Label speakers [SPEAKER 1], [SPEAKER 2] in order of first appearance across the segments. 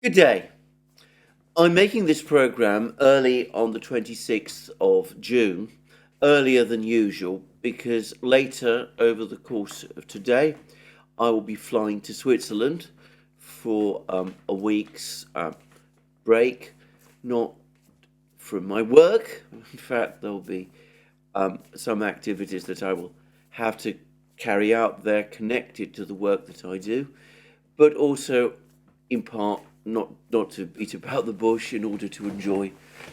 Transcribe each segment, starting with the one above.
[SPEAKER 1] Good day. I'm making this program early on the 26th of June, earlier than usual, because later over the course of today, I will be flying to Switzerland for a week's break, not from my work. In fact, there'll be some activities that I will have to carry out there connected to the work that I do, but also in part not to beat about the bush in order to enjoy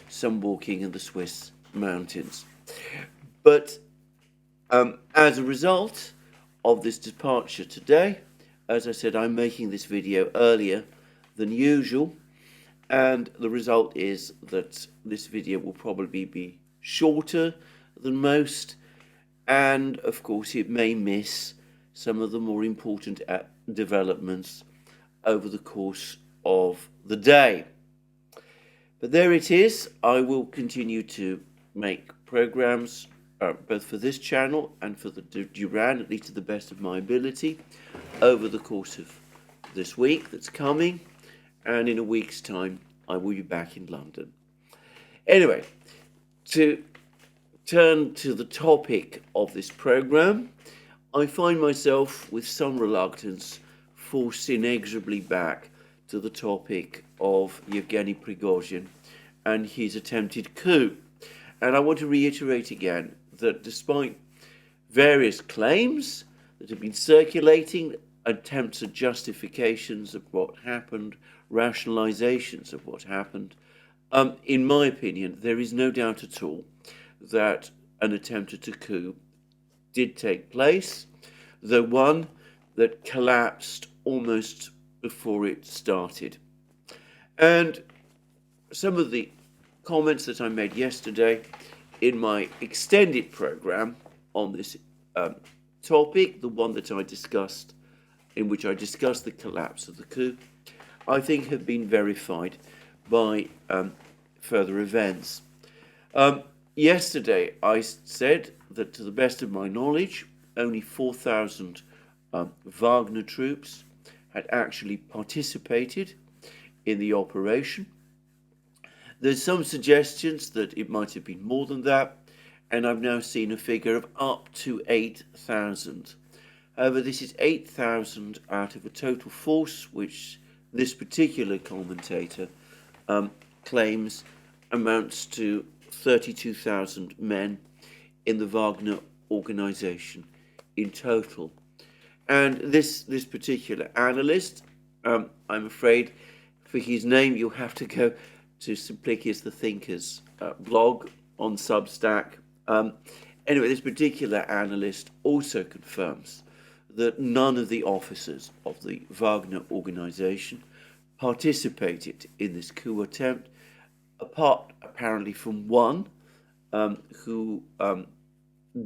[SPEAKER 1] some walking in the Swiss mountains. But as a result of this departure today, as I said, I'm making this video earlier than usual, and the result is that this video will probably be shorter than most, and of course it may miss some of the more important developments over the course of the day. But there it is. I will continue to make programs both for this channel and for the Duran, at least to the best of my ability, over the course of this week that's coming, and in a week's time I will be back in London. Anyway, to turn to the topic of this program, I find myself with some reluctance forced inexorably back to the topic of Yevgeny Prigozhin and his attempted coup. And I want to reiterate again that despite various claims that have been circulating, attempts at justifications of what happened, rationalizations of what happened, in my opinion, there is no doubt at all that an attempt at a coup did take place, though one that collapsed almost before it started. And some of the comments that I made yesterday in my extended program on this topic, the one that I discussed, in which I discussed the collapse of the coup, I think have been verified by further events. Yesterday I said that to the best of my knowledge, only 4,000 Wagner troops had actually participated in the operation. There's some suggestions that it might have been more than that, and I've now seen a figure of up to 8,000. However, this is 8,000 out of a total force which this particular commentator claims amounts to 32,000 men in the Wagner organization in total. And this particular analyst, I'm afraid for his name you'll have to go to Simplicius the Thinker's blog on Substack. Anyway, this particular analyst also confirms that none of the officers of the Wagner organization participated in this coup attempt, apart apparently from one who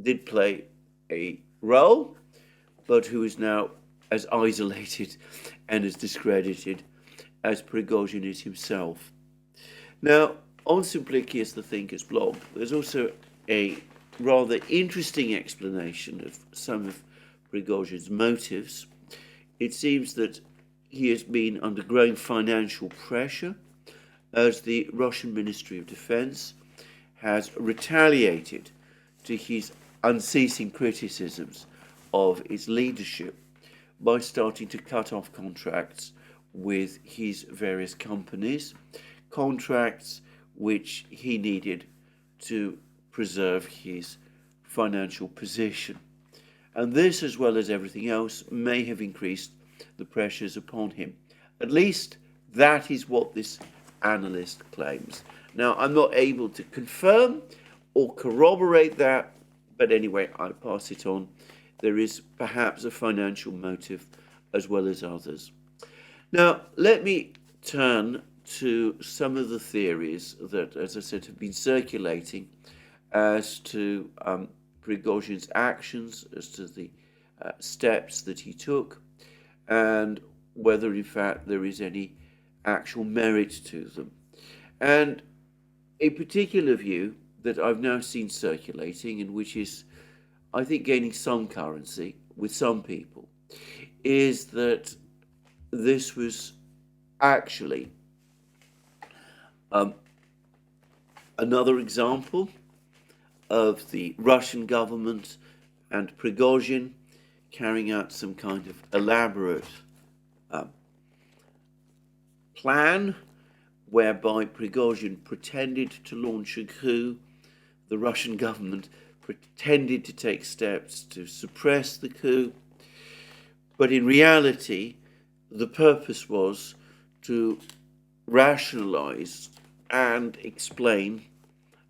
[SPEAKER 1] did play a role, but who is now as isolated and as discredited as Prigozhin is himself. Now, on Simplicius the Thinker's blog, there's also a rather interesting explanation of some of Prigozhin's motives. It seems that he has been under growing financial pressure as the Russian Ministry of Defense has retaliated to his unceasing criticisms of its leadership by starting to cut off contracts with his various companies, contracts which he needed to preserve his financial position. And this, as well as everything else, may have increased the pressures upon him. At least that is what this analyst claims. Now, I'm not able to confirm or corroborate that, but anyway, I pass it on. There is perhaps a financial motive as well as others. Now, let me turn to some of the theories that, as I said, have been circulating as to Prigozhin's actions, as to the steps that he took, and whether in fact there is any actual merit to them. And a particular view that I've now seen circulating, and which is, I think, gaining some currency with some people, is that this was actually. Another example of the Russian government and Prigozhin carrying out some kind of elaborate plan whereby Prigozhin pretended to launch a coup. The Russian government pretended to take steps to suppress the coup. But in reality, the purpose was to rationalize and explain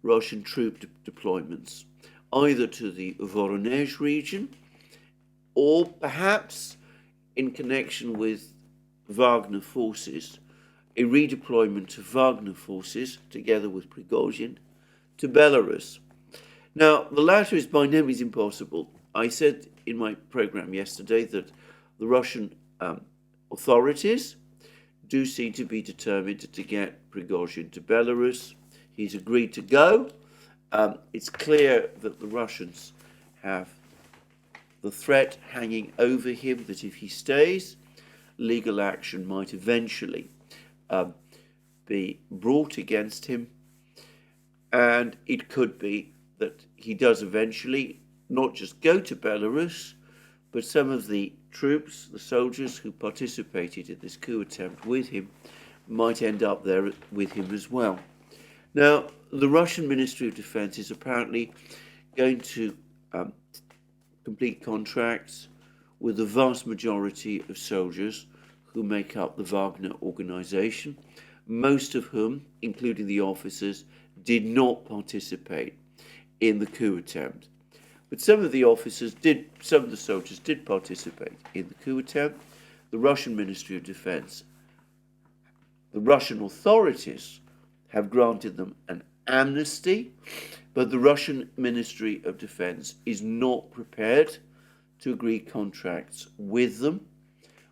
[SPEAKER 1] Russian troop deployments, either to the Voronezh region or perhaps in connection with Wagner forces, a redeployment of Wagner forces, together with Prigozhin, to Belarus. Now, the latter is by no means impossible. I said in my program yesterday that the Russian authorities do seem to be determined to get Prigozhin to Belarus. He's agreed to go. It's clear that the Russians have the threat hanging over him that if he stays, legal action might eventually be brought against him. And it could be that he does eventually not just go to Belarus, but some of the troops, the soldiers who participated in this coup attempt with him, might end up there with him as well. Now, the Russian Ministry of Defense is apparently going to complete contracts with the vast majority of soldiers who make up the Wagner organization, most of whom, including the officers, did not participate in the coup attempt. But some of the soldiers did participate in the coup attempt. The Russian Ministry of Defense, the Russian authorities have granted them an amnesty, but the Russian Ministry of Defense is not prepared to agree contracts with them,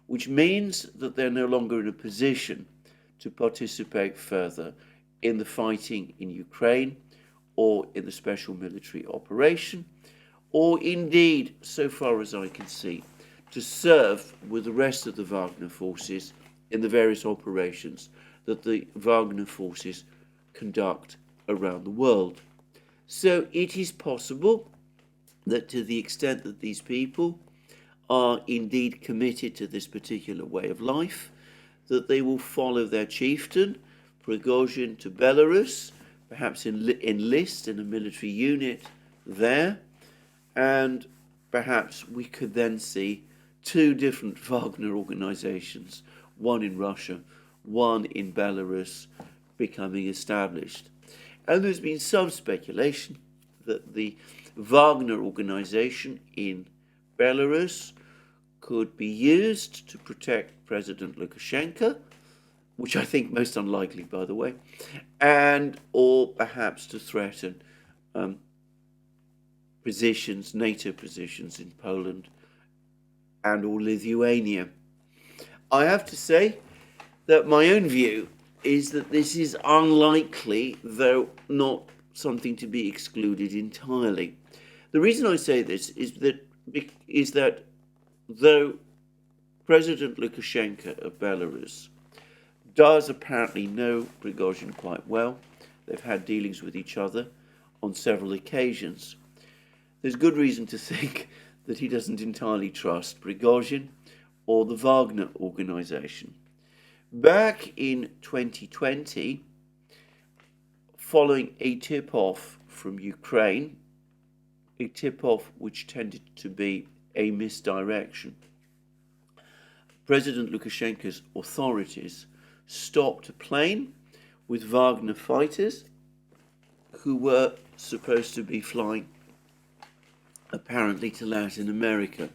[SPEAKER 1] which means that they're no longer in a position to participate further in the fighting in Ukraine or in the special military operation, or indeed, so far as I can see, to serve with the rest of the Wagner forces in the various operations that the Wagner forces conduct around the world. So it is possible that to the extent that these people are indeed committed to this particular way of life, that they will follow their chieftain, Prigozhin, to Belarus, perhaps enlist in a military unit there, and perhaps we could then see two different Wagner organizations, one in Russia, one in Belarus, becoming established. And there's been some speculation that the Wagner organization in Belarus could be used to protect President Lukashenko, which I think most unlikely, by the way, and or perhaps to threaten positions, NATO positions in Poland and or Lithuania. I have to say that my own view is that this is unlikely, though not something to be excluded entirely. The reason I say this is that though President Lukashenko of Belarus does apparently know Prigozhin quite well, they've had dealings with each other on several occasions, there's good reason to think that he doesn't entirely trust Prigozhin or the Wagner organization. Back in 2020, following a tip-off from Ukraine, a tip-off which tended to be a misdirection, President Lukashenko's authorities stopped a plane with Wagner fighters who were supposed to be flying apparently to Latin America,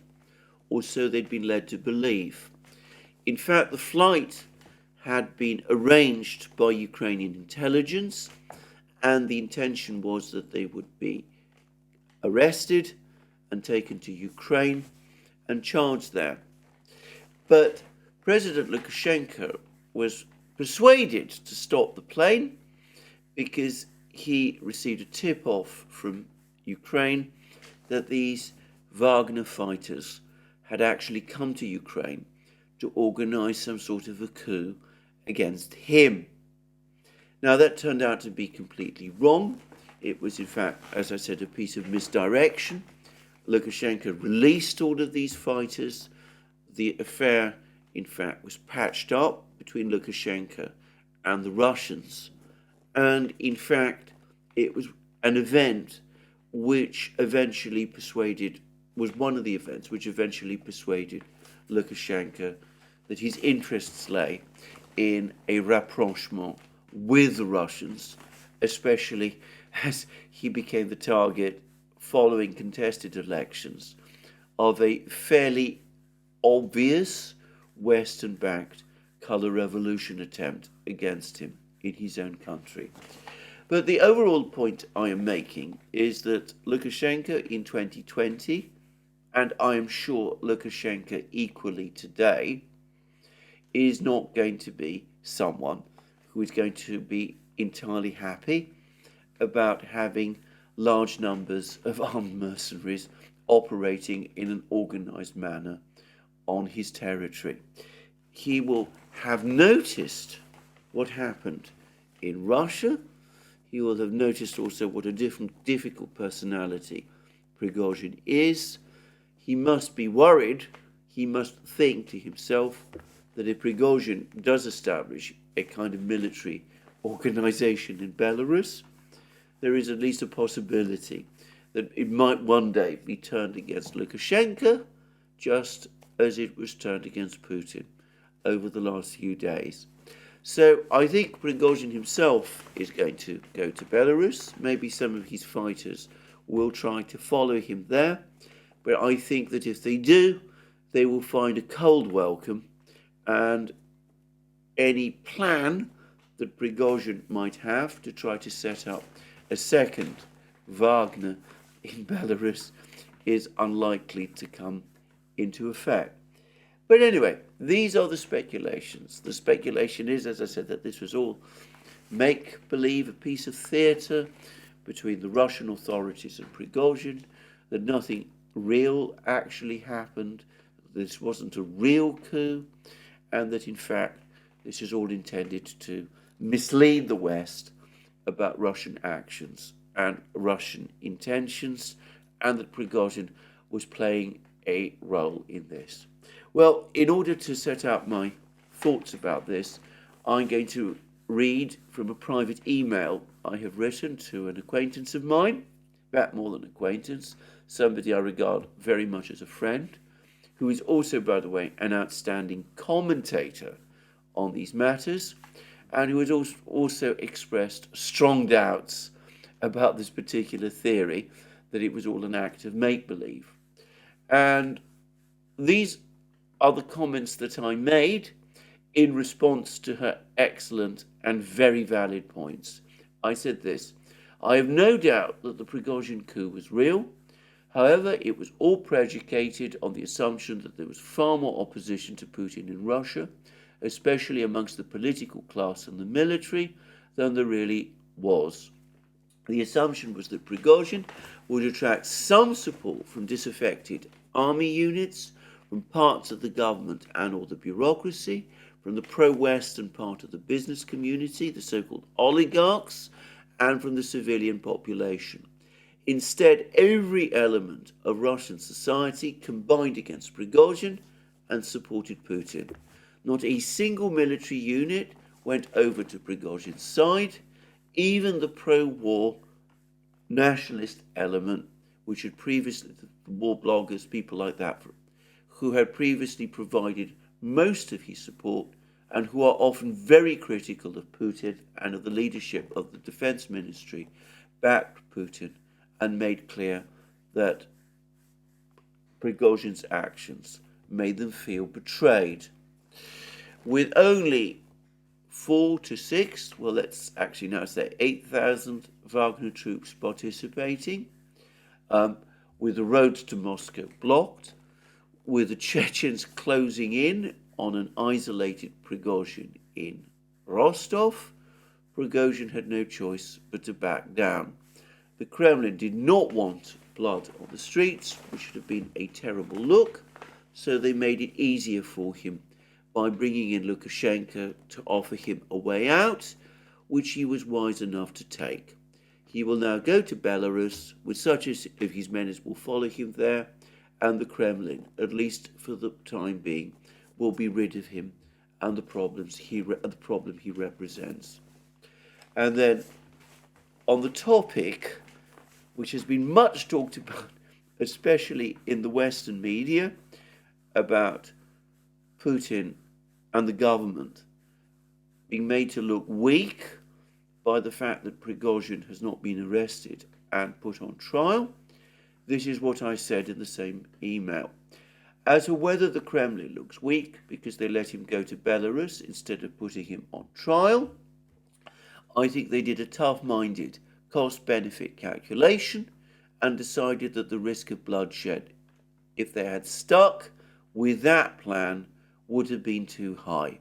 [SPEAKER 1] or so they'd been led to believe. In fact, the flight had been arranged by Ukrainian intelligence, and the intention was that they would be arrested and taken to Ukraine and charged there. But President Lukashenko was persuaded to stop the plane because he received a tip-off from Ukraine that these Wagner fighters had actually come to Ukraine to organize some sort of a coup against him. Now, that turned out to be completely wrong. It was, in fact, as I said, a piece of misdirection. Lukashenko released all of these fighters. The affair, in fact, was patched up between Lukashenko and the Russians. And, in fact, it was an event which eventually was one of the events which eventually persuaded Lukashenko that his interests lay in a rapprochement with the Russians, especially as he became the target, following contested elections, of a fairly obvious Western-backed colour revolution attempt against him in his own country. But the overall point I am making is that Lukashenko in 2020, and I am sure Lukashenko equally today, is not going to be someone who is going to be entirely happy about having large numbers of armed mercenaries operating in an organized manner on his territory. He will have noticed what happened in Russia. He will have noticed also what a difficult personality Prigozhin is. He must be worried. He must think to himself that if Prigozhin does establish a kind of military organization in Belarus, there is at least a possibility that it might one day be turned against Lukashenko, just as it was turned against Putin over the last few days. So I think Prigozhin himself is going to go to Belarus. Maybe some of his fighters will try to follow him there. But I think that if they do, they will find a cold welcome, and any plan that Prigozhin might have to try to set up a second Wagner in Belarus is unlikely to come into effect. But anyway, these are the speculations. The speculation is, as I said, that this was all make-believe, a piece of theatre between the Russian authorities and Prigozhin, that nothing real actually happened, this wasn't a real coup, and that in fact this is all intended to mislead the West about Russian actions and Russian intentions, and that Prigozhin was playing a role in this. Well, in order to set out my thoughts about this, I'm going to read from a private email I have written to an acquaintance of mine, perhaps more than acquaintance, somebody I regard very much as a friend, who is also, by the way, an outstanding commentator on these matters, and who has also expressed strong doubts about this particular theory, that it was all an act of make-believe. And these are the comments that I made in response to her excellent and very valid points. I said this: I have no doubt that the Prigozhin coup was real. However, it was all predicated on the assumption that there was far more opposition to Putin in Russia, especially amongst the political class and the military, than there really was. The assumption was that Prigozhin would attract some support from disaffected army units, from parts of the government and or the bureaucracy, from the pro-Western part of the business community, the so-called oligarchs, and from the civilian population. Instead, every element of Russian society combined against Prigozhin and supported Putin. Not a single military unit went over to Prigozhin's side. Even the pro-war nationalist element, which had previously, the war bloggers, people like that, who had previously provided most of his support and who are often very critical of Putin and of the leadership of the defense ministry, backed Putin and made clear that Prigozhin's actions made them feel betrayed. With only 4 to 6, well, let's actually now say 8,000 Wagner troops participating, with the roads to Moscow blocked, with the Chechens closing in on an isolated Prigozhin in Rostov, Prigozhin had no choice but to back down. The Kremlin did not want blood on the streets, which would have been a terrible look, so they made it easier for him by bringing in Lukashenko to offer him a way out, which he was wise enough to take. He will now go to Belarus, with such as if his men will follow him there, and the Kremlin, at least for the time being, will be rid of him and the problem he represents. And then, on the topic, which has been much talked about, especially in the Western media, about Putin and the government being made to look weak by the fact that Prigozhin has not been arrested and put on trial. This is what I said in the same email. As to whether the Kremlin looks weak because they let him go to Belarus instead of putting him on trial, I think they did a tough-minded cost-benefit calculation and decided that the risk of bloodshed, if they had stuck with that plan, would have been too high.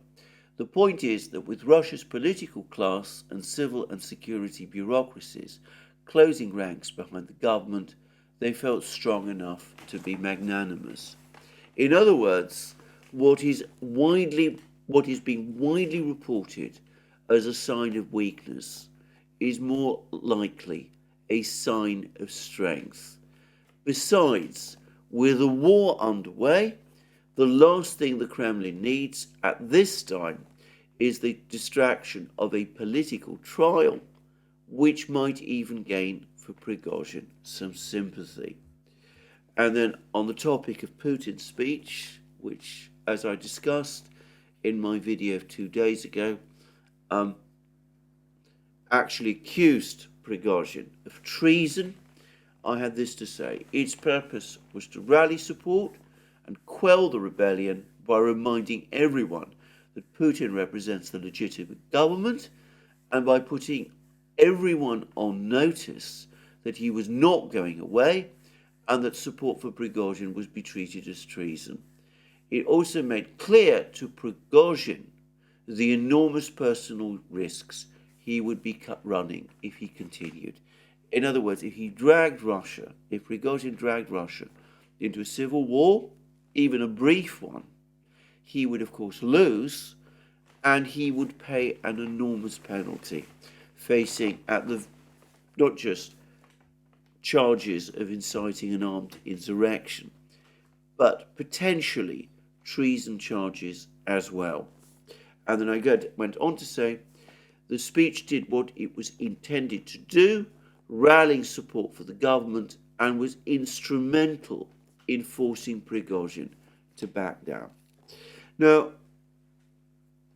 [SPEAKER 1] The point is that with Russia's political class and civil and security bureaucracies closing ranks behind the government, they felt strong enough to be magnanimous. In other words, what is being widely reported as a sign of weakness is more likely a sign of strength. Besides, with a war underway, the last thing the Kremlin needs at this time is the distraction of a political trial, which might even gain for Prigozhin some sympathy. And then on the topic of Putin's speech, which, as I discussed in my video 2 days ago, actually accused Prigozhin of treason, I had this to say. Its purpose was to rally support and quell the rebellion by reminding everyone that Putin represents the legitimate government, and by putting everyone on notice that he was not going away and that support for Prigozhin was be treated as treason. It also made clear to Prigozhin the enormous personal risks he would be running if he continued. In other words, if Prigozhin dragged Russia into a civil war, even a brief one, he would of course lose, and he would pay an enormous penalty, facing not just charges of inciting an armed insurrection, but potentially treason charges as well. And then I went on to say, the speech did what it was intended to do, rallying support for the government, and was instrumental in forcing Prigozhin to back down. Now,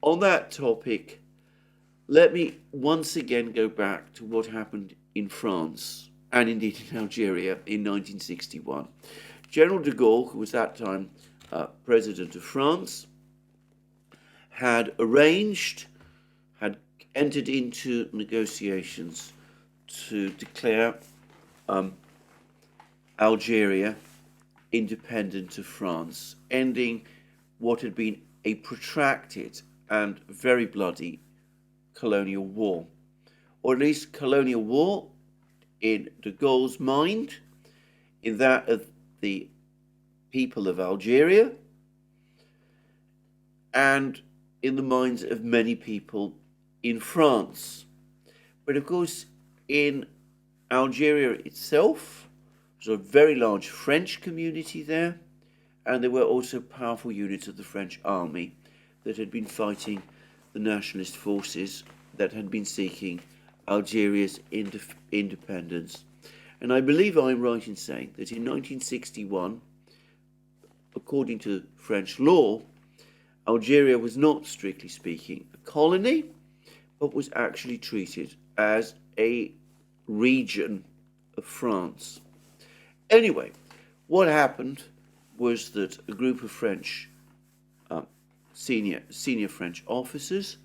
[SPEAKER 1] on that topic, let me once again go back to what happened in France and indeed in Algeria in 1961. General de Gaulle, who was at that time President of France, had entered into negotiations to declare Algeria independent of France, ending what had been a protracted and very bloody colonial war, or at least colonial war in de Gaulle's mind, in that of the people of Algeria, and in the minds of many people in France. But of course, in Algeria itself, there was a very large French community there, and there were also powerful units of the French army that had been fighting the nationalist forces that had been seeking Algeria's independence. And I believe I'm right in saying that in 1961, according to French law, Algeria was not, strictly speaking, a colony, but was actually treated as a region of France. Anyway, what happened was that a group of French senior French officers,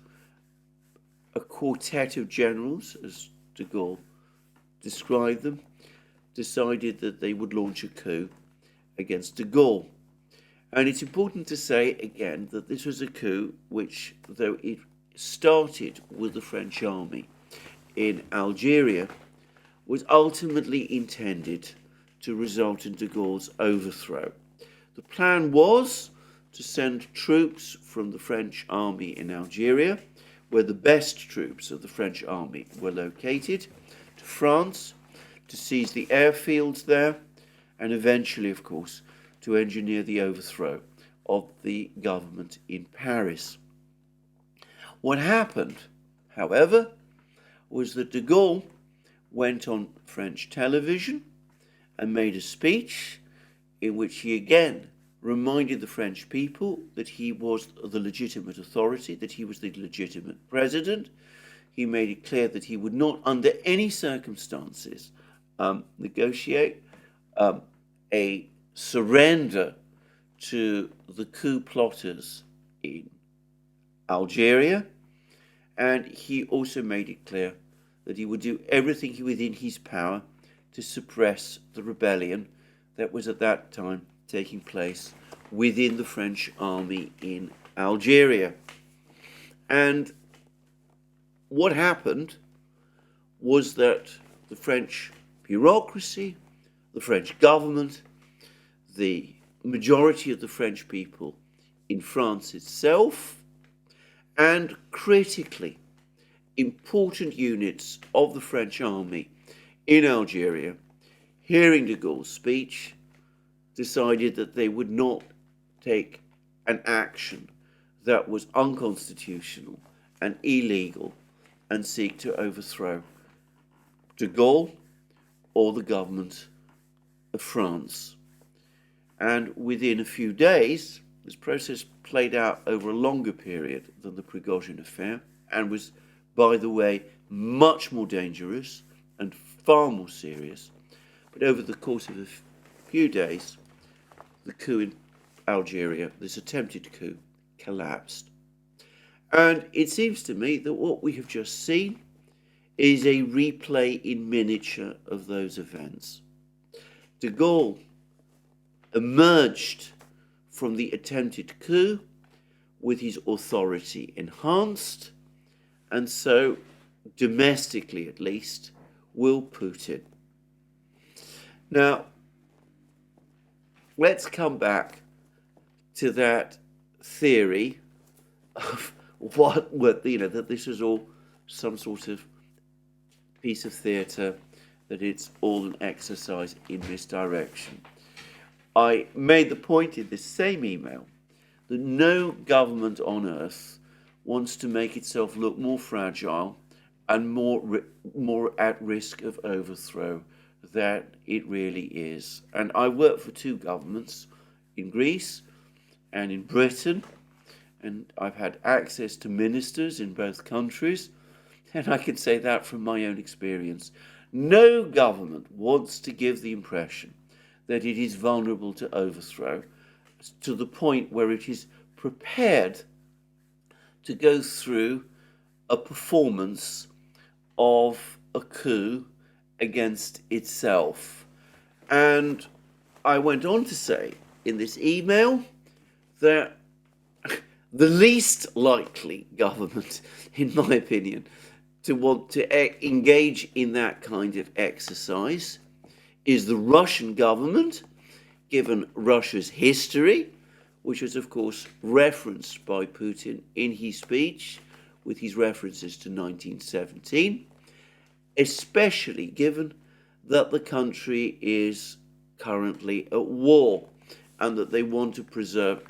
[SPEAKER 1] a quartet of generals, as de Gaulle described them, decided that they would launch a coup against de Gaulle. And it's important to say again that this was a coup which, though it started with the French army in Algeria, was ultimately intended to result in de Gaulle's overthrow. The plan was to send troops from the French army in Algeria, where the best troops of the French army were located, to France, to seize the airfields there, and eventually, of course, to engineer the overthrow of the government in Paris. What happened, however, was that de Gaulle went on French television and made a speech in which he again reminded the French people that he was the legitimate authority, that he was the legitimate president. He made it clear that he would not, under any circumstances, negotiate a surrender to the coup plotters in Algeria, and he also made it clear that he would do everything within his power to suppress the rebellion that was at that time taking place within the French army in Algeria. And what happened was that the French bureaucracy, the French government, the majority of the French people in France itself, and critically important units of the French army in Algeria, hearing de Gaulle's speech, decided that they would not take an action that was unconstitutional and illegal and seek to overthrow de Gaulle or the government of France. And within a few days, this process played out over a longer period than the Prigozhin affair and was, by the way, much more dangerous and far more serious. But over the course of a few days, the coup in Algeria, this attempted coup, collapsed. And it seems to me that what we have just seen is a replay in miniature of those events. De Gaulle emerged from the attempted coup with his authority enhanced, and so, domestically at least, will Putin. Now, let's come back to that theory of that this is all some sort of piece of theatre, that it's all an exercise in misdirection. I made the point in this same email that no government on earth wants to make itself look more fragile and more at risk of overthrow than it really is. And I work for two governments, in Greece and in Britain, and I've had access to ministers in both countries, and I can say that from my own experience. No government wants to give the impression that it is vulnerable to overthrow to the point where it is prepared to go through a performance of a coup against itself. And I went on to say in this email that the least likely government, in my opinion, to want to engage in that kind of exercise is the Russian government, given Russia's history, which was, of course, referenced by Putin in his speech with his references to 1917, especially given that the country is currently at war and that they want to preserve,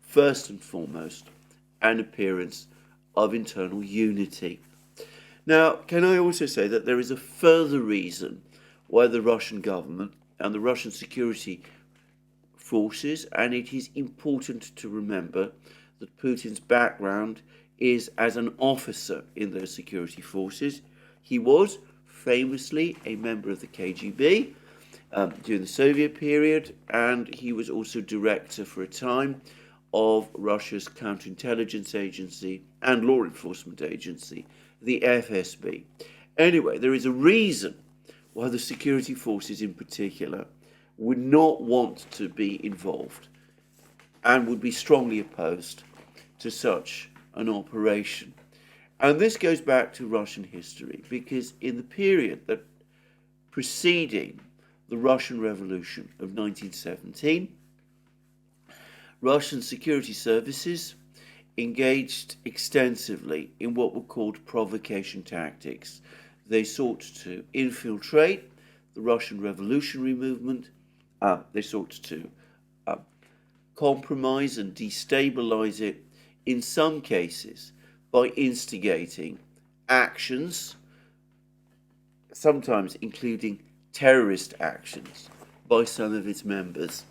[SPEAKER 1] first and foremost, an appearance of internal unity. Now, can I also say that there is a further reason why the Russian government and the Russian security forces, and it is important to remember that Putin's background is as an officer in those security forces. He was famously a member of the KGB during the Soviet period, and he was also director for a time of Russia's counterintelligence agency and law enforcement agency, the FSB. Anyway, there is a reason why the security forces in particular would not want to be involved and would be strongly opposed to such an operation. And this goes back to Russian history, because in the period that preceding the Russian Revolution of 1917, Russian security services engaged extensively in what were called provocation tactics. They sought to infiltrate the Russian revolutionary movement. They sought to compromise and destabilize it, in some cases by instigating actions, sometimes including terrorist actions, by some of its members.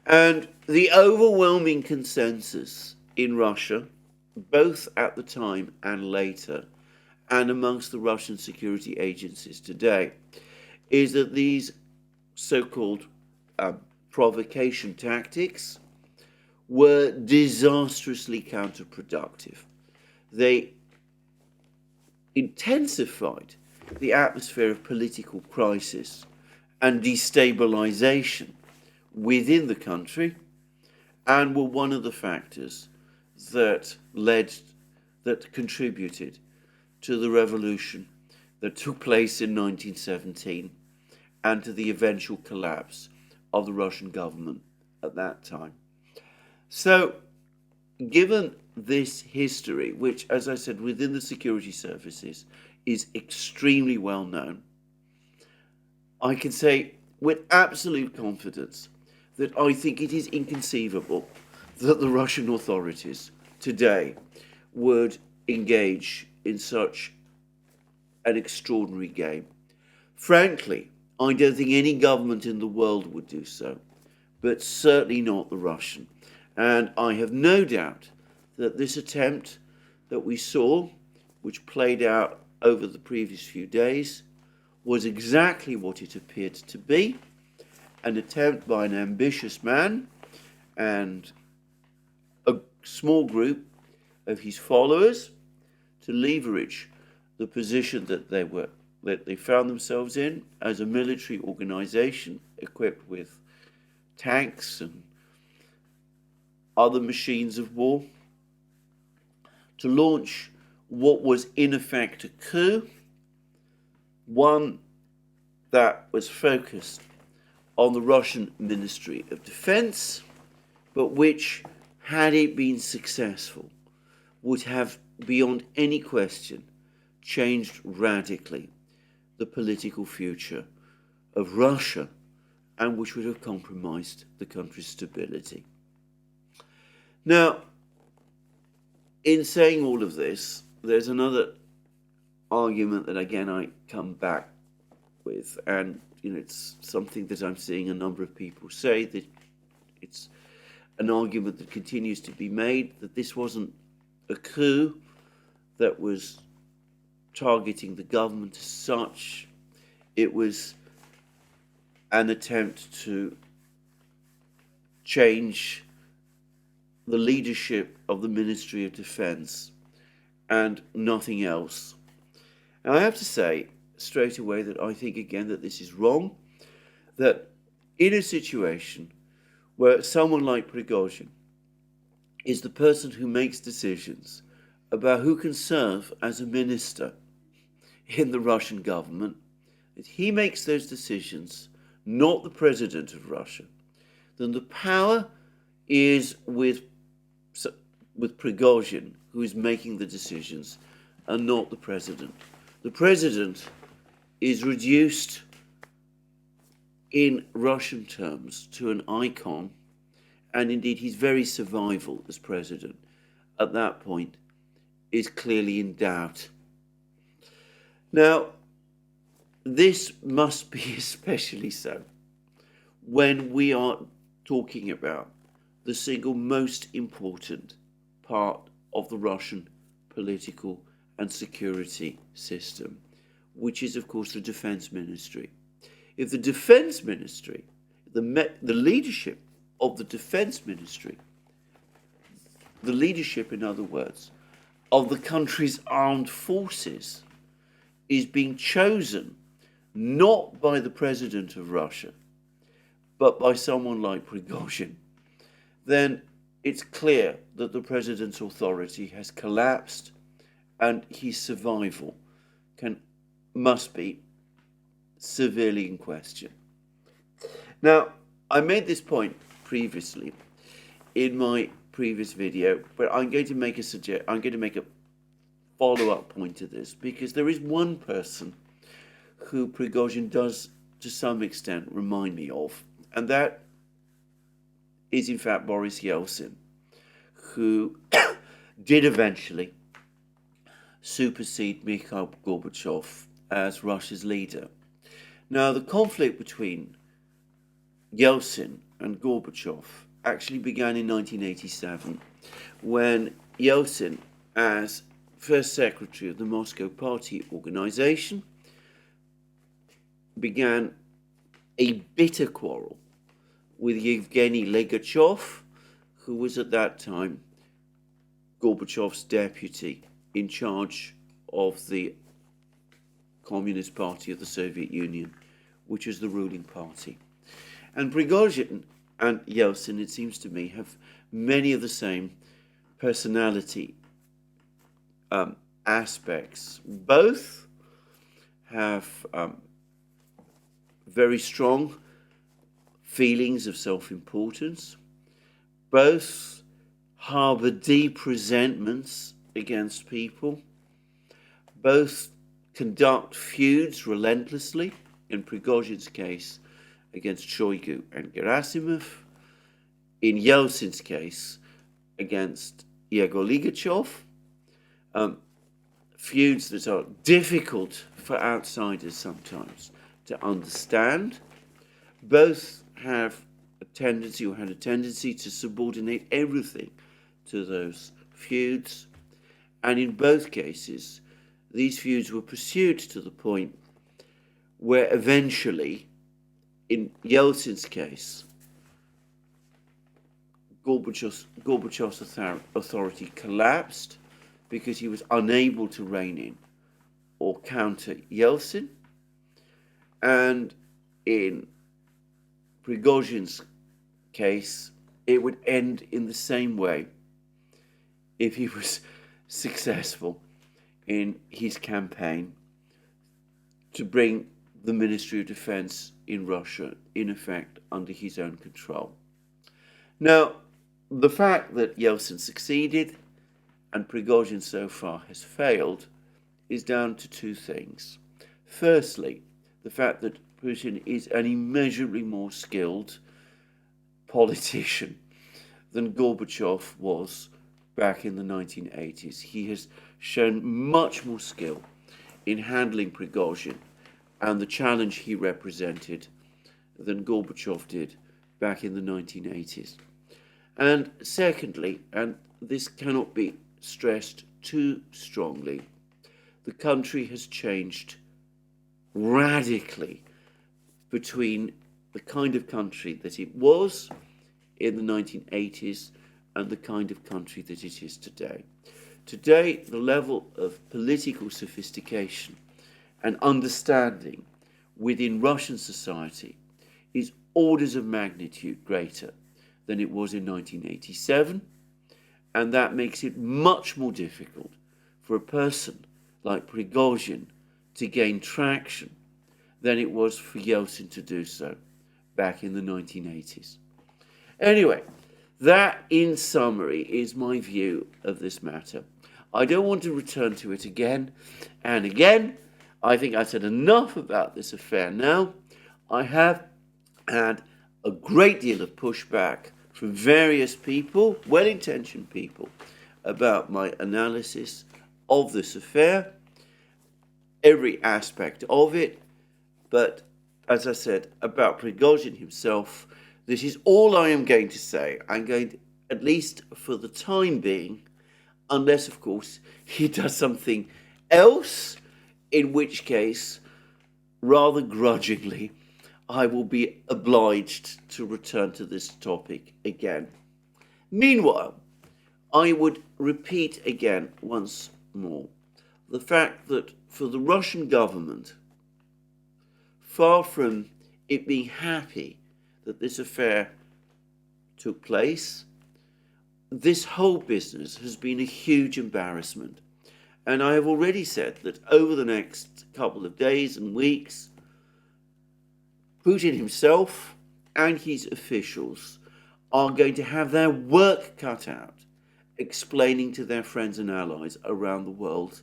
[SPEAKER 1] And the overwhelming consensus in Russia, both at the time and later, and amongst the Russian security agencies today, is that these so-called provocation tactics were disastrously counterproductive. They intensified the atmosphere of political crisis and destabilization within the country, and were one of the factors that contributed to the revolution that took place in 1917 and to the eventual collapse of the Russian government at that time. So, given this history, which, as I said, within the security services is extremely well known, I can say with absolute confidence that I think it is inconceivable that the Russian authorities today would engage in such an extraordinary game. Frankly, I don't think any government in the world would do so, but certainly not the Russian. And I have no doubt that this attempt that we saw, which played out over the previous few days, was exactly what it appeared to be, an attempt by an ambitious man and a small group of his followers to leverage the position that they found themselves in as a military organization equipped with tanks and other machines of war, to launch what was in effect a coup, one that was focused on the Russian Ministry of Defense, but which, had it been successful, would have, beyond any question, changed radically the political future of Russia, and which would have compromised the country's stability. Now, in saying all of this, there's another argument that again I come back with, and it's something that I'm seeing a number of people say, that it's an argument that continues to be made, that this wasn't a coup that was targeting the government as such. It was an attempt to change the leadership of the Ministry of Defense and nothing else. And I have to say straight away that I think again that this is wrong, that in a situation where someone like Prigozhin is the person who makes decisions about who can serve as a minister in the Russian government, that he makes those decisions, not the president of Russia, then the power is with Prigozhin, who is making the decisions, and not the president. The president is reduced in Russian terms to an icon, and indeed his very survival as president at that point is clearly in doubt. Now, this must be especially so when we are talking about the single most important part of the Russian political and security system, which is, of course, the defense ministry. If the defense ministry, the leadership of the defense ministry, the leadership, in other words, of the country's armed forces is being chosen not by the president of Russia, but by someone like Prigozhin, then it's clear that the president's authority has collapsed and his survival must be severely in question. Now, I made this point previously in my previous video, but I'm going to make a follow-up point to this, because there is one person who Prigozhin does to some extent remind me of, and that is in fact Boris Yeltsin, who did eventually supersede Mikhail Gorbachev as Russia's leader. Now, the conflict between Yeltsin and Gorbachev actually began in 1987, when Yeltsin, as first secretary of the Moscow Party Organization, began a bitter quarrel with Yevgeny Legachev, who was at that time Gorbachev's deputy in charge of the Communist Party of the Soviet Union, which is the ruling party. And Prigozhin and Yeltsin, it seems to me, have many of the same personality aspects. Both have very strong feelings of self-importance. Both harbour deep resentments against people. Both conduct feuds relentlessly, in Prigozhin's case against Shoigu and Gerasimov, in Yeltsin's case against Yegor Ligachev, feuds that are difficult for outsiders sometimes to understand. Both have a tendency, or had a tendency, to subordinate everything to those feuds, and in both cases these feuds were pursued to the point where eventually, in Yeltsin's case, Gorbachev's authority collapsed because he was unable to rein in or counter Yeltsin. And in Prigozhin's case, it would end in the same way if he was successful in his campaign to bring the Ministry of Defense in Russia, in effect, under his own control. Now, the fact that Yeltsin succeeded and Prigozhin so far has failed is down to two things. Firstly, the fact that Putin is an immeasurably more skilled politician than Gorbachev was back in the 1980s. He has shown much more skill in handling Prigozhin and the challenge he represented than Gorbachev did back in the 1980s. And secondly, and this cannot be stressed too strongly, the country has changed radically between the kind of country that it was in the 1980s and the kind of country that it is today. Today, the level of political sophistication and understanding within Russian society is orders of magnitude greater than it was in 1987, and that makes it much more difficult for a person like Prigozhin to gain traction than it was for Yeltsin to do so back in the 1980s. Anyway, that, in summary, is my view of this matter. I don't want to return to it again and again. I think I've said enough about this affair now. I have had a great deal of pushback from various people, well-intentioned people, about my analysis of this affair, every aspect of it. But as I said about Prigozhin himself, this is all I am going to say. I'm going to, at least for the time being, unless, of course, he does something else, in which case, rather grudgingly, I will be obliged to return to this topic again. Meanwhile, I would repeat again once more the fact that for the Russian government, far from it being happy that this affair took place, this whole business has been a huge embarrassment. And I have already said that over the next couple of days and weeks, Putin himself and his officials are going to have their work cut out explaining to their friends and allies around the world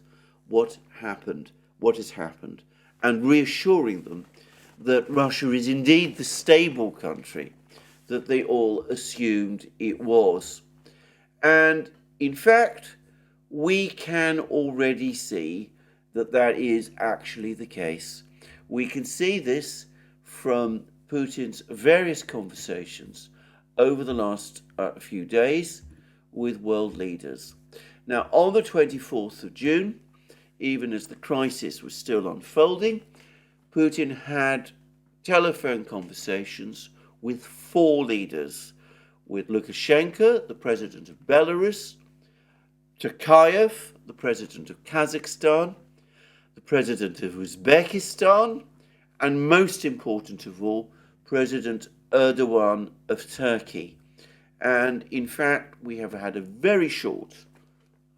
[SPEAKER 1] what has happened, and reassuring them that Russia is indeed the stable country that they all assumed it was. And in fact, we can already see that that is actually the case. We can see this from Putin's various conversations over the last few days with world leaders. Now, on the 24th of June, even as the crisis was still unfolding, Putin had telephone conversations with 4 leaders, with Lukashenko, the president of Belarus, Tokayev, the president of Kazakhstan, the president of Uzbekistan, and most important of all, President Erdogan of Turkey. And in fact, we have had a very short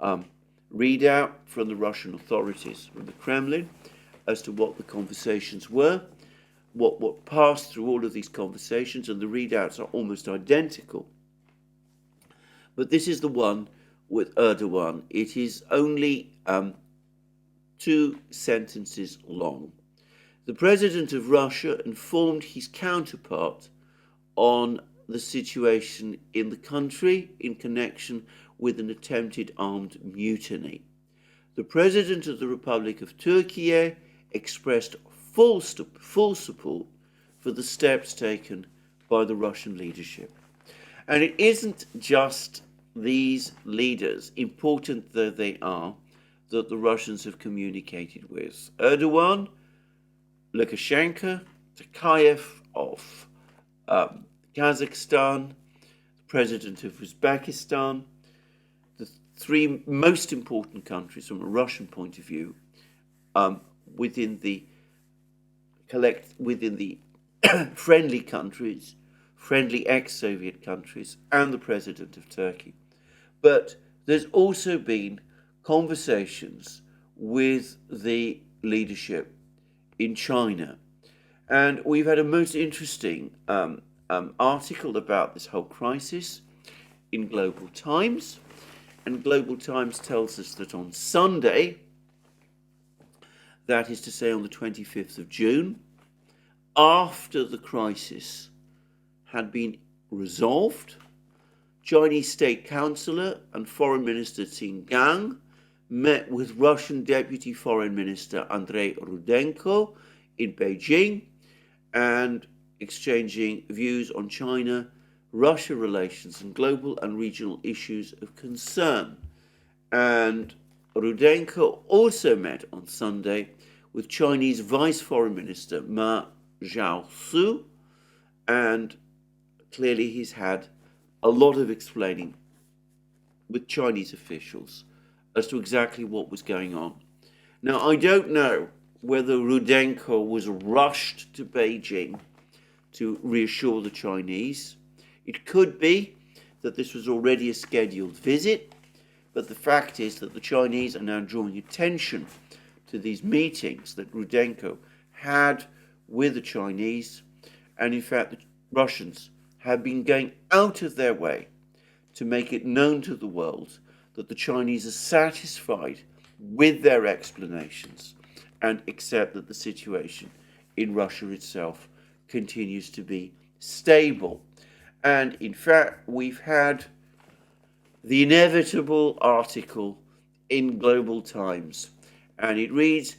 [SPEAKER 1] readout from the Russian authorities, from the Kremlin, as to what the conversations were, what passed through all of these conversations, and the readouts are almost identical. But this is the one with Erdogan. It is only 2 sentences long. The president of Russia informed his counterpart on the situation in the country in connection with an attempted armed mutiny. The president of the Republic of Turkey expressed full support for the steps taken by the Russian leadership. And it isn't just these leaders, important though they are, that the Russians have communicated with. Erdogan, Lukashenko, Tokayev of Kazakhstan, the president of Uzbekistan, the 3 most important countries from a Russian point of view, within the friendly countries, friendly ex-Soviet countries, and the president of Turkey. But there's also been conversations with the leadership in China. And we've had a most interesting article about this whole crisis in Global Times. And Global Times tells us that on Sunday, that is to say on the 25th of June, after the crisis had been resolved, Chinese State Councillor and Foreign Minister Qin Gang met with Russian Deputy Foreign Minister Andrei Rudenko in Beijing and exchanging views on China-Russia relations and global and regional issues of concern. And Rudenko also met on Sunday with Chinese Vice Foreign Minister Ma Zhaosu, and clearly he's had a lot of explaining with Chinese officials as to exactly what was going on. Now, I don't know whether Rudenko was rushed to Beijing to reassure the Chinese. It could be that this was already a scheduled visit, but the fact is that the Chinese are now drawing attention to these meetings that Rudenko had with the Chinese, and in fact the Russians have been going out of their way to make it known to the world that the Chinese are satisfied with their explanations and accept that the situation in Russia itself continues to be stable. And in fact, we've had the inevitable article in Global Times, and it reads,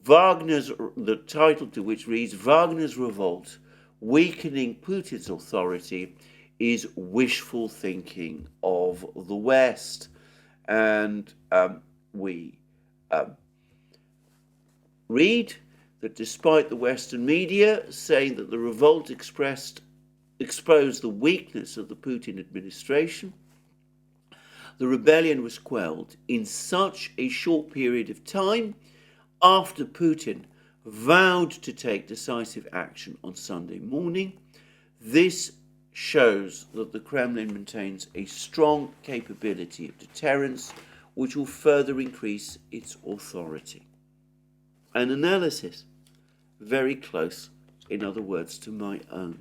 [SPEAKER 1] the title to which reads, Wagner's revolt, weakening Putin's authority, is wishful thinking of the West. And we read that despite the Western media saying that the revolt exposed the weakness of the Putin administration, the rebellion was quelled in such a short period of time after Putin vowed to take decisive action on Sunday morning. This shows that the Kremlin maintains a strong capability of deterrence, which will further increase its authority. An analysis very close, in other words, to my own.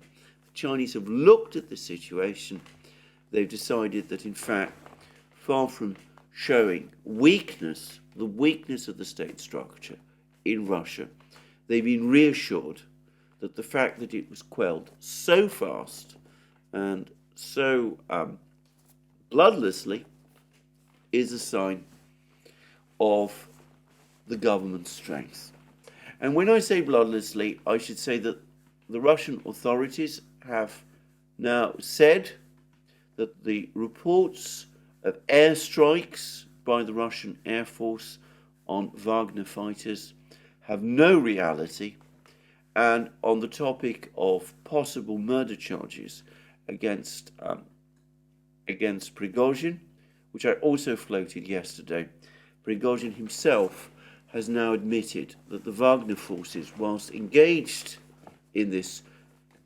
[SPEAKER 1] Chinese have looked at the situation, they've decided that, in fact, far from showing weakness, the weakness of the state structure in Russia, they've been reassured that the fact that it was quelled so fast and so bloodlessly is a sign of the government's strength. And when I say bloodlessly, I should say that the Russian authorities have now said that the reports of airstrikes by the Russian Air Force on Wagner fighters have no reality, and on the topic of possible murder charges against Prigozhin, which I also floated yesterday, Prigozhin himself has now admitted that the Wagner forces, whilst engaged in this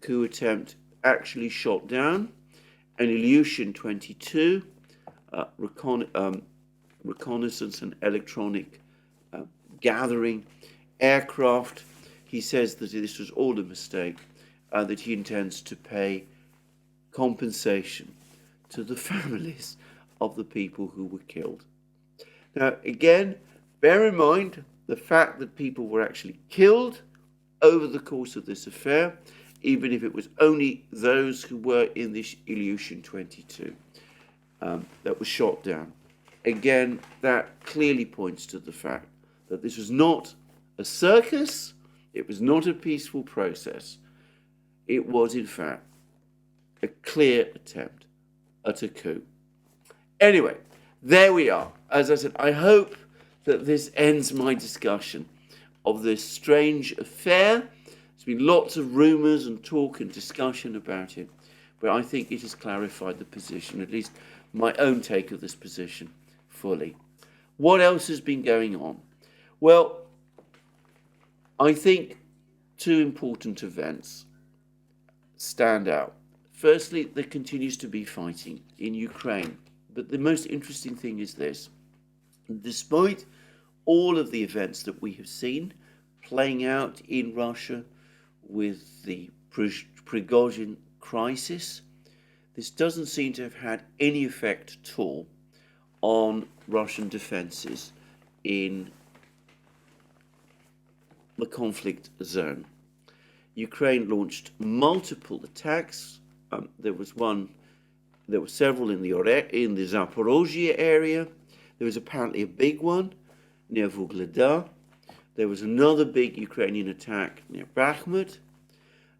[SPEAKER 1] coup attempt, actually shot down an Ilyushin-22 reconnaissance and electronic gathering aircraft. He says that this was all a mistake and that he intends to pay compensation to the families of the people who were killed. Now, again, bear in mind the fact that people were actually killed over the course of this affair, even if it was only those who were in this Ilyushin-22 that was shot down. Again, that clearly points to the fact that this was not a circus, it was not a peaceful process. It was, in fact, a clear attempt at a coup. Anyway, there we are. As I said, I hope that this ends my discussion of this strange affair. There's been lots of rumours and talk and discussion about it, but I think it has clarified the position, at least my own take of this position, fully. What else has been going on? Well, I think two important events stand out. Firstly, there continues to be fighting in Ukraine, but the most interesting thing is this. Despite all of the events that we have seen playing out in Russia with the Prigozhin crisis, this doesn't seem to have had any effect at all on Russian defenses in the conflict zone. Ukraine launched multiple attacks. There were several in the Zaporozhye area. There was apparently a big one near Vuhledar. There was another big Ukrainian attack near Bakhmut.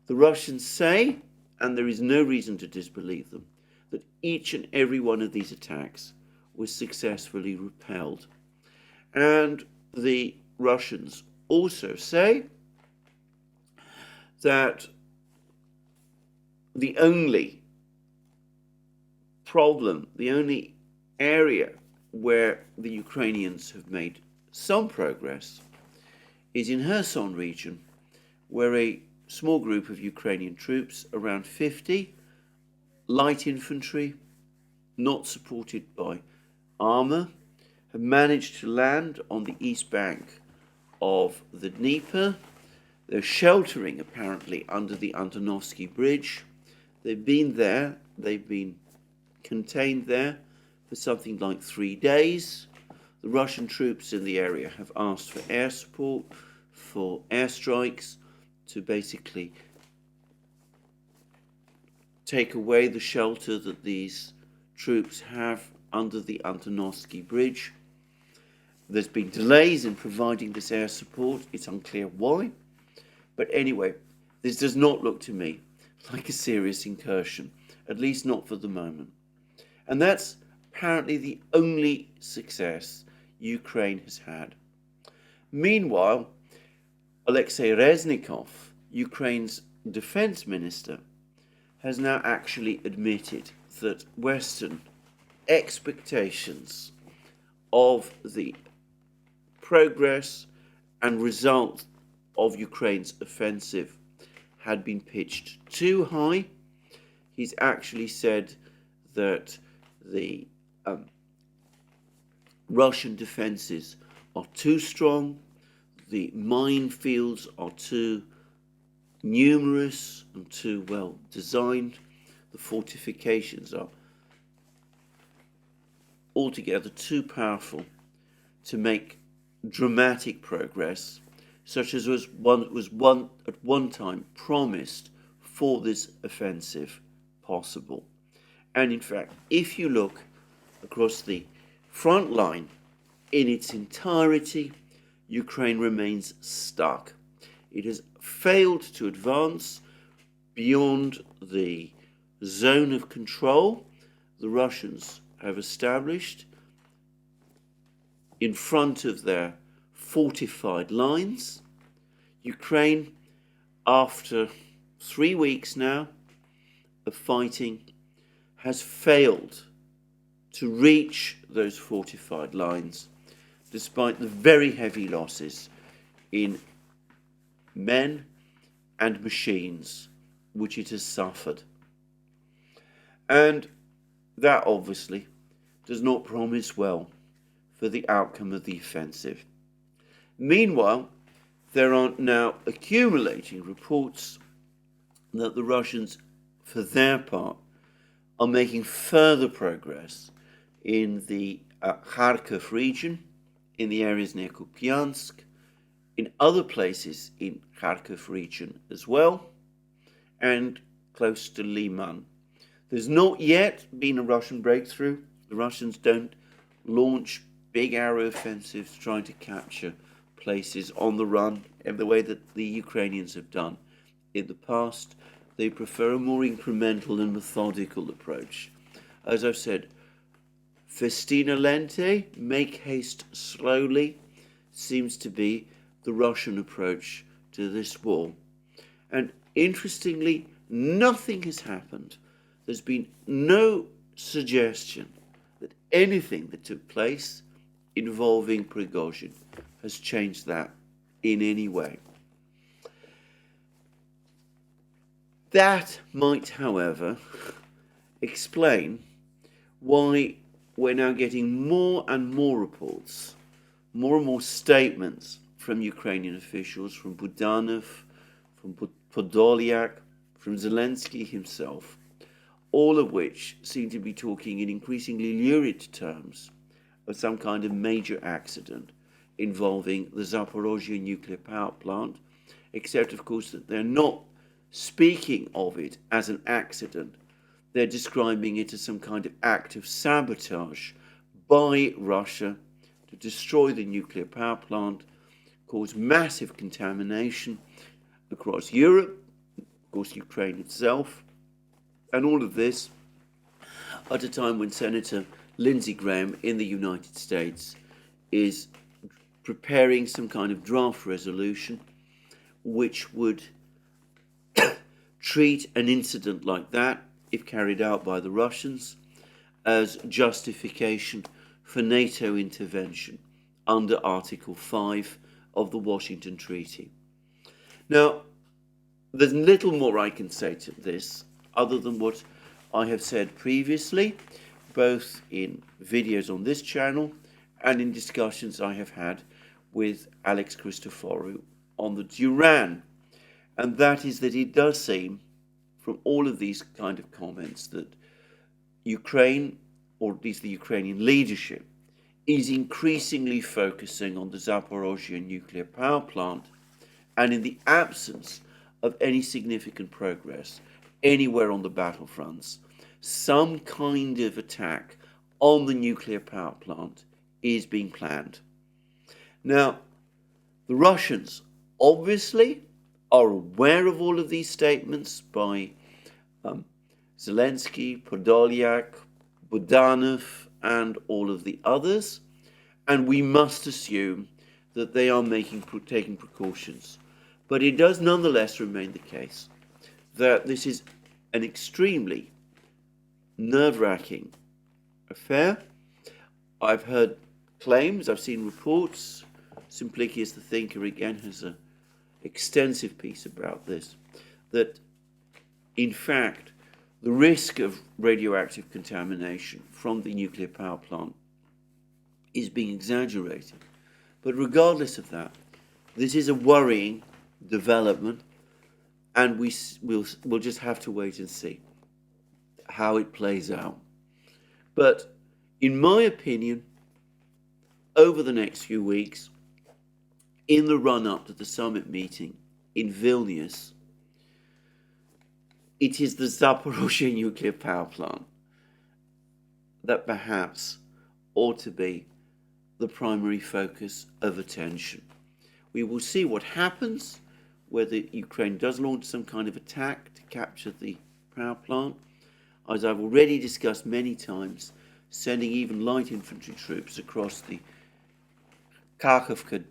[SPEAKER 1] The Russians say, and there is no reason to disbelieve them, that each and every one of these attacks was successfully repelled. And the Russians also say that the only problem, the only area where the Ukrainians have made some progress is in Kherson region, where a small group of Ukrainian troops, around 50, light infantry, not supported by armour, have managed to land on the east bank of the Dnieper. They're sheltering, apparently, under the Antonovsky Bridge. They've been there, they've been contained there for something like 3 days. The Russian troops in the area have asked for air support, for airstrikes, to basically take away the shelter that these troops have under the Antonovsky Bridge. There's been delays in providing this air support. It's unclear why. But anyway, this does not look to me like a serious incursion, at least not for the moment. And that's apparently the only success Ukraine has had. Meanwhile, Alexei Reznikov, Ukraine's defense minister, has now actually admitted that Western expectations of the progress and result of Ukraine's offensive had been pitched too high. He's actually said that the Russian defenses are too strong, the minefields are too numerous and too well designed. The fortifications are altogether too powerful to make dramatic progress, such as was at one time promised for this offensive possible. And in fact, if you look across the front line in its entirety, Ukraine remains stuck. It has failed to advance beyond the zone of control the Russians have established in front of their fortified lines. Ukraine, after 3 weeks now of fighting, has failed to reach those fortified lines, despite the very heavy losses in men and machines which it has suffered. And that obviously does not promise well for the outcome of the offensive. Meanwhile, there are now accumulating reports that the Russians, for their part, are making further progress in the Kharkiv region, in the areas near Kupiansk, in other places in Kharkiv region as well, and close to Liman. There's not yet been a Russian breakthrough. The Russians don't launch big arrow offensives trying to capture places on the run in the way that the Ukrainians have done in the past. They prefer a more incremental and methodical approach. As I've said, festina lente, make haste slowly, seems to be the Russian approach to this war. And interestingly, nothing has happened. There's been no suggestion that anything that took place involving Prigozhin has changed that in any way. That might, however, explain why we're now getting more and more reports, more and more statements from Ukrainian officials, from Budanov, from Podolyak, from Zelensky himself, all of which seem to be talking in increasingly lurid terms of some kind of major accident involving the Zaporozhye nuclear power plant, except, of course, that they're not speaking of it as an accident. They're describing it as some kind of act of sabotage by Russia to destroy the nuclear power plant, cause massive contamination across Europe, of course, Ukraine itself, and all of this at a time when Senator Lindsey Graham in the United States is preparing some kind of draft resolution which would treat an incident like that, if carried out by the Russians, as justification for NATO intervention under Article 5 of the Washington Treaty. Now, there's little more I can say to this other than what I have said previously, both in videos on this channel and in discussions I have had with Alex Christoforou on the Duran. And that is that it does seem, from all of these kind of comments, that Ukraine, or at least the Ukrainian leadership, is increasingly focusing on the Zaporozhye nuclear power plant, and in the absence of any significant progress anywhere on the battlefronts, some kind of attack on the nuclear power plant is being planned. Now, the Russians obviously are aware of all of these statements by Zelensky, Podolyak, Budanov, and all of the others, and we must assume that they are taking precautions. But it does nonetheless remain the case that this is an extremely nerve-wracking affair. I've heard claims, I've seen reports. Simplicius the Thinker again has an extensive piece about this, that in fact the risk of radioactive contamination from the nuclear power plant is being exaggerated. But regardless of that, this is a worrying development, and we'll just have to wait and see how it plays out. But in my opinion, over the next few weeks, in the run-up to the summit meeting in Vilnius, it is the Zaporozhye nuclear power plant that perhaps ought to be the primary focus of attention. We will see what happens, whether Ukraine does launch some kind of attack to capture the power plant. As I've already discussed many times, sending even light infantry troops across the Kakhovka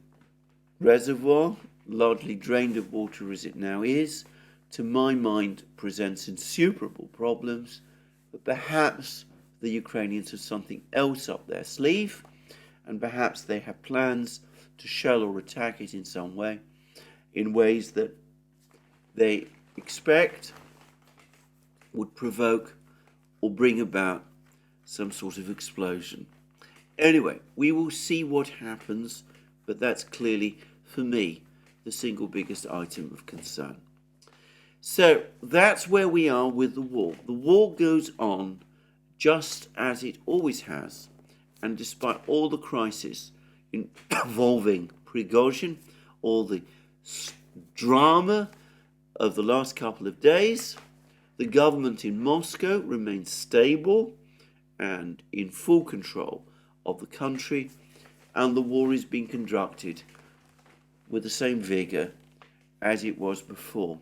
[SPEAKER 1] reservoir, largely drained of water as it now is, to my mind presents insuperable problems, but perhaps the Ukrainians have something else up their sleeve, and perhaps they have plans to shell or attack it in some way, in ways that they expect would provoke or bring about some sort of explosion. Anyway, we will see what happens, but that's clearly, for me, the single biggest item of concern. So that's where we are with the war. The war goes on just as it always has, and despite all the crises involving Prigozhin, all the drama of the last couple of days, the government in Moscow remains stable and in full control of the country, and the war is being conducted with the same vigor as it was before.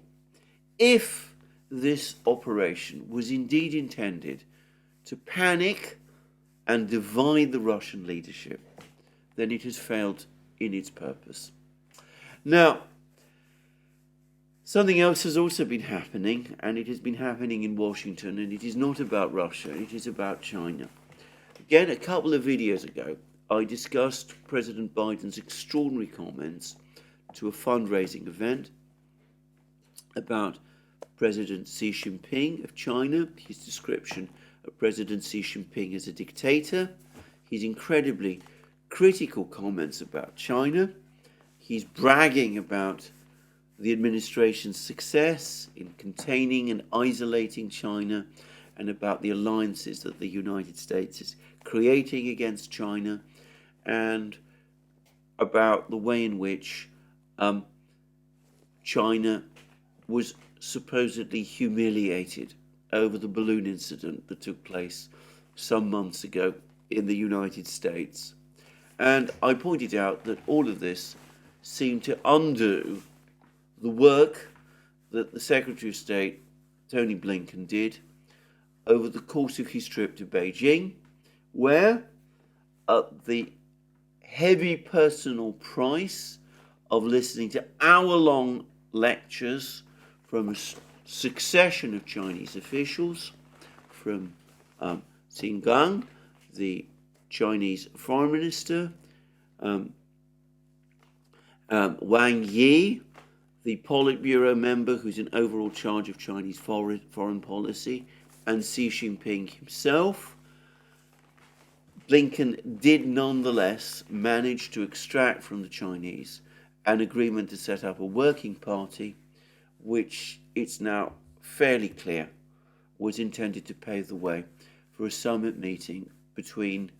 [SPEAKER 1] If this operation was indeed intended to panic and divide the Russian leadership, then it has failed in its purpose. Now, something else has also been happening, and it has been happening in Washington, and it is not about Russia, it is about China. Again, a couple of videos ago, I discussed President Biden's extraordinary comments to a fundraising event about President Xi Jinping of China, his description of President Xi Jinping as a dictator, his incredibly critical comments about China, he's bragging about the administration's success in containing and isolating China, and about the alliances that the United States is creating against China, and about the way in which China was supposedly humiliated over the balloon incident that took place some months ago in the United States. And I pointed out that all of this seemed to undo the work that the Secretary of State, Tony Blinken, did over the course of his trip to Beijing, where at the heavy personal price of listening to hour-long lectures from a succession of Chinese officials, from Xi Jinping, the Chinese Foreign Minister, Wang Yi, the Politburo member who's in overall charge of Chinese foreign policy, and Xi Jinping himself, Blinken did nonetheless manage to extract from the Chinese an agreement to set up a working party, which it's now fairly clear was intended to pave the way for a summit meeting between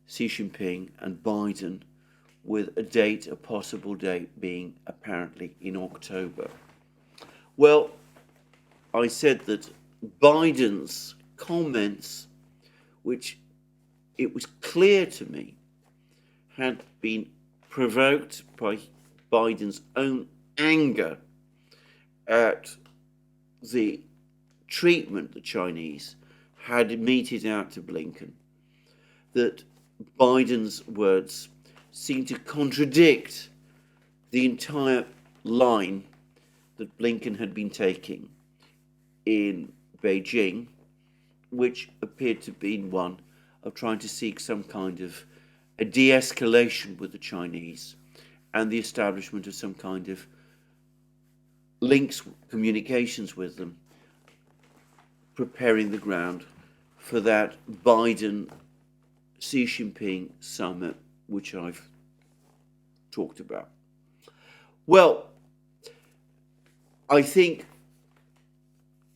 [SPEAKER 1] Xi Jinping and Biden, with a possible date being apparently in October. Well, I said that Biden's comments, which it was clear to me had been provoked by Biden's own anger at the treatment the Chinese had meted out to Blinken, that Biden's words seemed to contradict the entire line that Blinken had been taking in Beijing, which appeared to be one of trying to seek some kind of a de-escalation with the Chinese and the establishment of some kind of links, communications with them, preparing the ground for that Biden-Xi Jinping summit, which I've talked about. Well, I think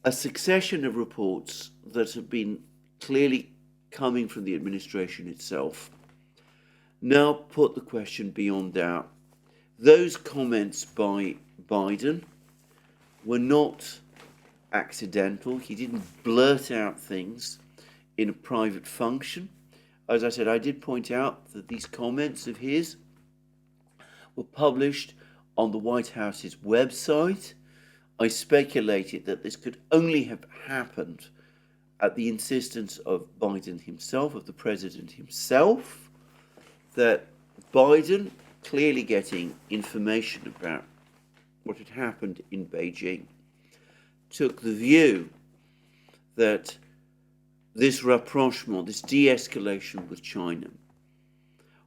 [SPEAKER 1] a succession of reports that have been clearly coming from the administration itself now put the question beyond doubt. Those comments by Biden were not accidental. He didn't blurt out things in a private function. As I said, I did point out that these comments of his were published on the White House's website. I speculated that this could only have happened at the insistence of Biden himself, of the president himself, that Biden, clearly getting information about what had happened in Beijing, took the view that this rapprochement, this de-escalation with China,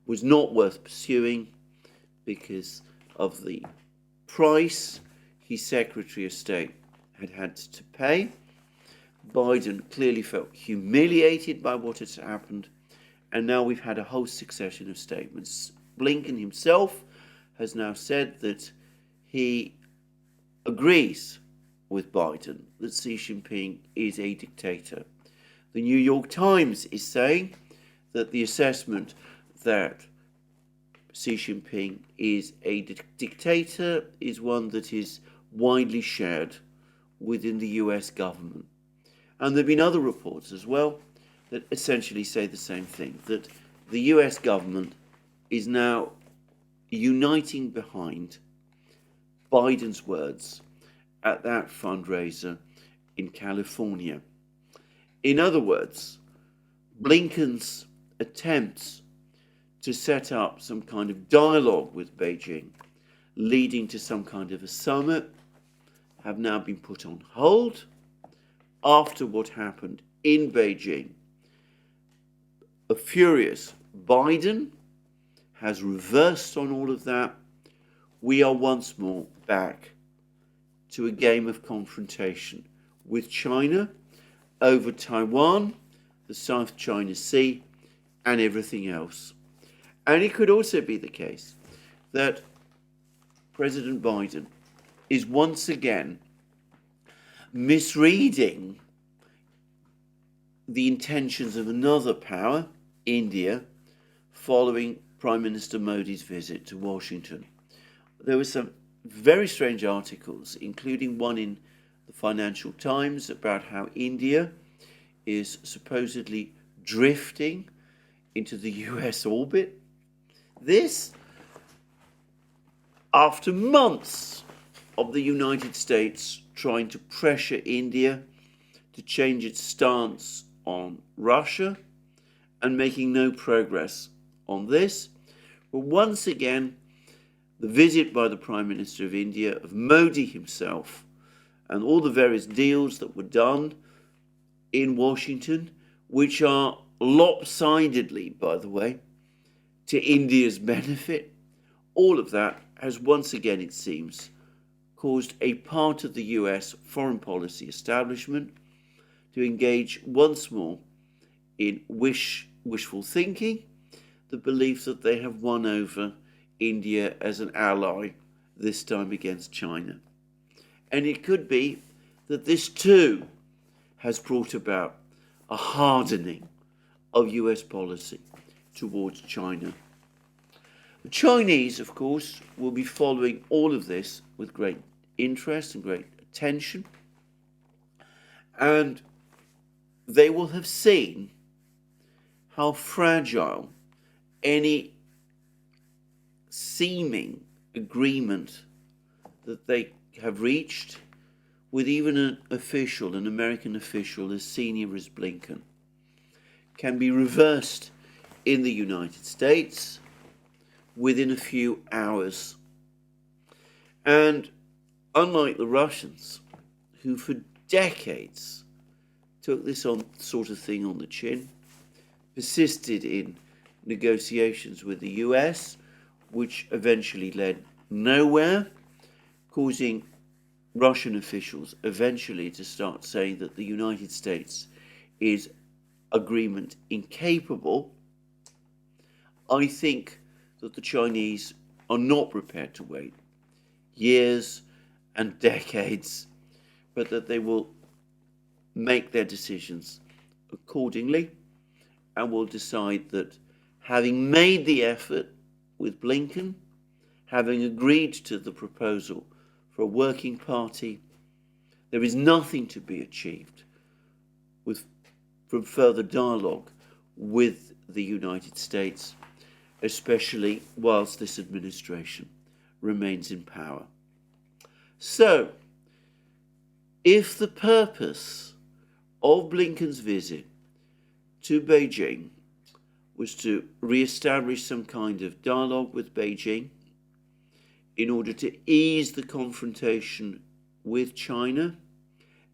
[SPEAKER 1] was not worth pursuing because of the price his Secretary of State had had to pay. Biden clearly felt humiliated by what had happened, and now we've had a whole succession of statements. Blinken himself has now said that he agrees with Biden that Xi Jinping is a dictator. The New York Times is saying that the assessment that Xi Jinping is a dictator is one that is widely shared within the US government. And there have been other reports as well that essentially say the same thing, that the US government is now uniting behind Biden's words at that fundraiser in California. In other words, Blinken's attempts to set up some kind of dialogue with Beijing, leading to some kind of a summit, have now been put on hold after what happened in Beijing. A furious Biden has reversed on all of that. We are once more back to a game of confrontation with China over Taiwan, the South China Sea, and everything else. And it could also be the case that President Biden is once again misreading the intentions of another power, India, following Prime Minister Modi's visit to Washington. There were some very strange articles, including one in the Financial Times about how India is supposedly drifting into the US orbit. This, after months of the United States trying to pressure India to change its stance on Russia and making no progress on this. But once again, the visit by the Prime Minister of India, of Modi himself, and all the various deals that were done in Washington, which are lopsidedly, by the way, to India's benefit, all of that has once again, it seems, caused a part of the US foreign policy establishment to engage once more in wishful thinking, the belief that they have won over India as an ally, this time against China. And it could be that this too has brought about a hardening of US policy towards China. The Chinese, of course, will be following all of this with great interest and great attention. And they will have seen how fragile any seeming agreement that they have reached with even an official, an American official as senior as Blinken, can be reversed in the United States within a few hours. And unlike the Russians, who for decades took this sort of thing on the chin, persisted in negotiations with the US, which eventually led nowhere, causing Russian officials eventually to start saying that the United States is agreement incapable. I think that the Chinese are not prepared to wait years and decades, but that they will make their decisions accordingly, and will decide that having made the effort with Blinken, having agreed to the proposal for a working party, there is nothing to be achieved from further dialogue with the United States, especially whilst this administration remains in power. So, if the purpose of Blinken's visit to Beijing was to re-establish some kind of dialogue with Beijing in order to ease the confrontation with China,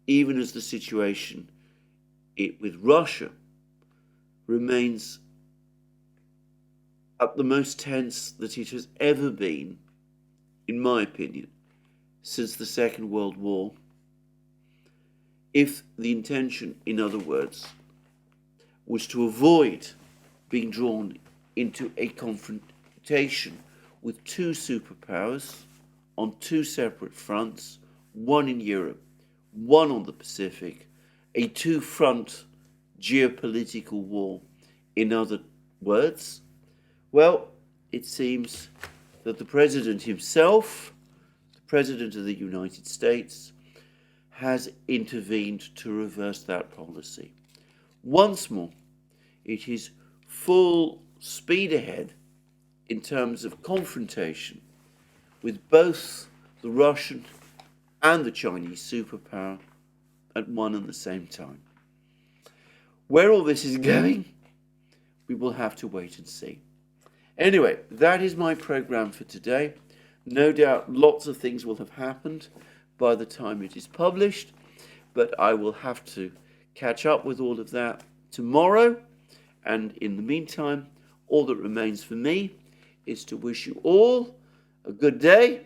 [SPEAKER 1] even as the situation with Russia remains at the most tense that it has ever been, in my opinion, since the Second World War. If the intention, in other words, was to avoid being drawn into a confrontation with two superpowers on two separate fronts, one in Europe, one on the Pacific, a two-front geopolitical war, in other words, well, it seems that the President himself, the President of the United States, has intervened to reverse that policy. Once more, it is full speed ahead in terms of confrontation with both the Russian and the Chinese superpower at one and the same time. Where all this is going, we will have to wait and see. Anyway, that is my program for today. No doubt lots of things will have happened by the time it is published, but I will have to catch up with all of that tomorrow. And in the meantime, all that remains for me is to wish you all a good day,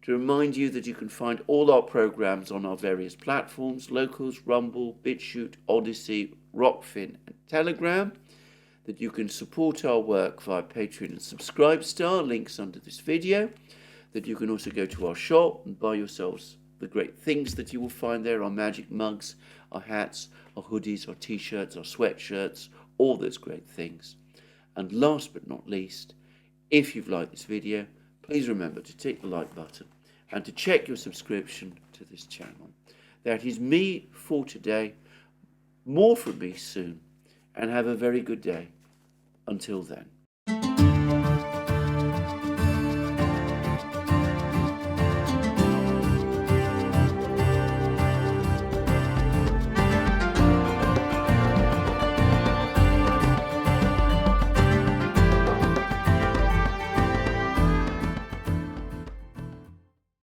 [SPEAKER 1] to remind you that you can find all our programs on our various platforms: Locals, Rumble, BitChute, ODYSEE, Rockfin and Telegram, that you can support our work via Patreon and Subscribestar, links under this video, that you can also go to our shop and buy yourselves the great things that you will find there: our magic mugs, our hats, our hoodies, our t-shirts, our sweatshirts, all those great things. And last but not least, if you've liked this video, please remember to tick the like button and to check your subscription to this channel. That is me for today. More from me soon, and have a very good day. Until then.